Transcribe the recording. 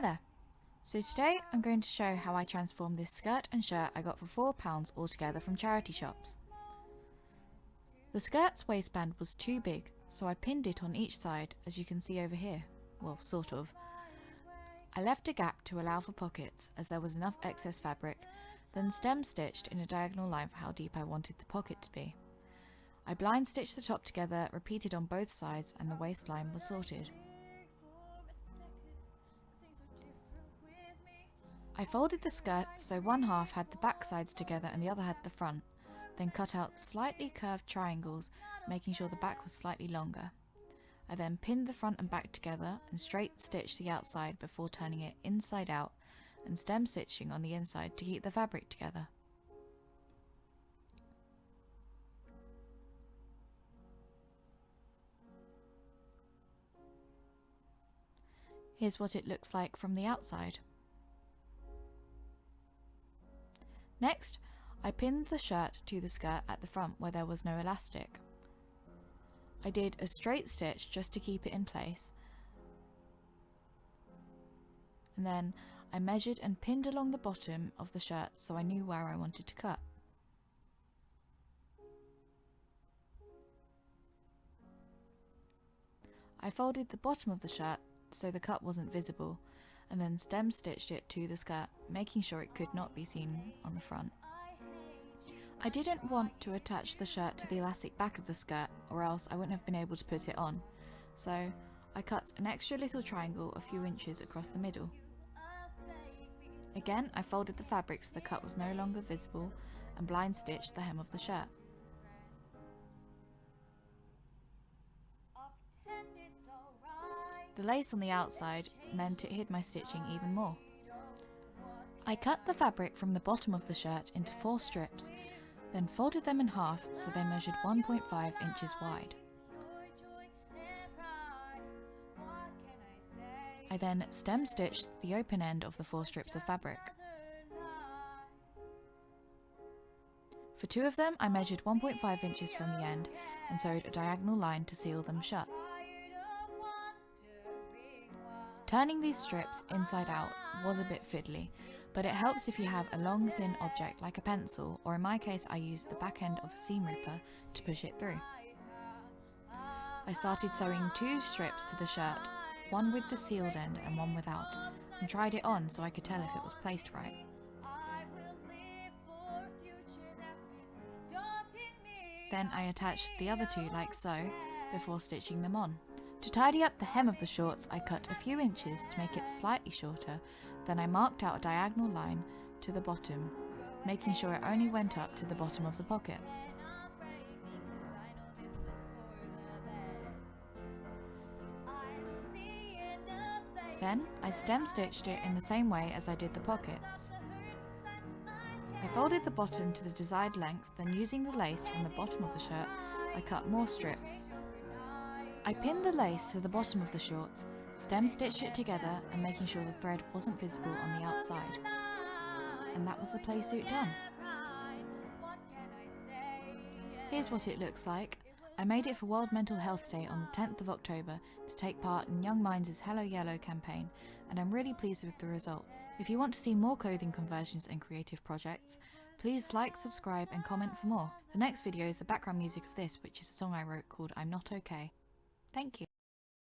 Hi there! So today I'm going to show how I transformed this skirt and shirt I got for £4 altogether from charity shops. The skirt's waistband was too big, so I pinned it on each side, as you can see over here. Well, sort of. I left a gap to allow for pockets, as there was enough excess fabric, then stem stitched in a diagonal line for how deep I wanted the pocket to be. I blind stitched the top together, repeated on both sides, and the waistline was sorted. I folded the skirt so one half had the back sides together and the other had the front, then cut out slightly curved triangles, making sure the back was slightly longer. I then pinned the front and back together and straight stitched the outside before turning it inside out and stem stitching on the inside to keep the fabric together. Here's what it looks like from the outside. Next, I pinned the shirt to the skirt at the front where there was no elastic. I did a straight stitch just to keep it in place, and then I measured and pinned along the bottom of the shirt so I knew where I wanted to cut. I folded the bottom of the shirt so the cut wasn't visible, and then stem stitched it to the skirt, making sure it could not be seen on the front. I didn't want to attach the shirt to the elastic back of the skirt, or else I wouldn't have been able to put it on, so I cut an extra little triangle a few inches across the middle. Again, I folded the fabric so the cut was no longer visible and blind stitched the hem of the shirt. The lace on the outside meant it hid my stitching even more. I cut the fabric from the bottom of the shirt into 4 strips, then folded them in half so they measured 1.5 inches wide. I then stem stitched the open end of the 4 strips of fabric. For 2 of them I measured 1.5 inches from the end and sewed a diagonal line to seal them shut. Turning these strips inside out was a bit fiddly, but it helps if you have a long thin object like a pencil, or in my case I used the back end of a seam ripper to push it through. I started sewing 2 strips to the shirt, one with the sealed end and one without, and tried it on so I could tell if it was placed right. Then I attached the other 2 like so, before stitching them on. To tidy up the hem of the shorts, I cut a few inches to make it slightly shorter, then I marked out a diagonal line to the bottom, making sure it only went up to the bottom of the pocket. Then I stem stitched it in the same way as I did the pockets. I folded the bottom to the desired length, then using the lace from the bottom of the shirt, I cut more strips. I pinned the lace to the bottom of the shorts, stem stitched it together and making sure the thread wasn't visible on the outside. And that was the playsuit done. Here's what it looks like. I made it for World Mental Health Day on the 10th of October to take part in Young Minds' Hello Yellow campaign, and I'm really pleased with the result. If you want to see more clothing conversions and creative projects, please like, subscribe and comment for more. The next video is the background music of this, which is a song I wrote called I'm Not Okay. Thank you.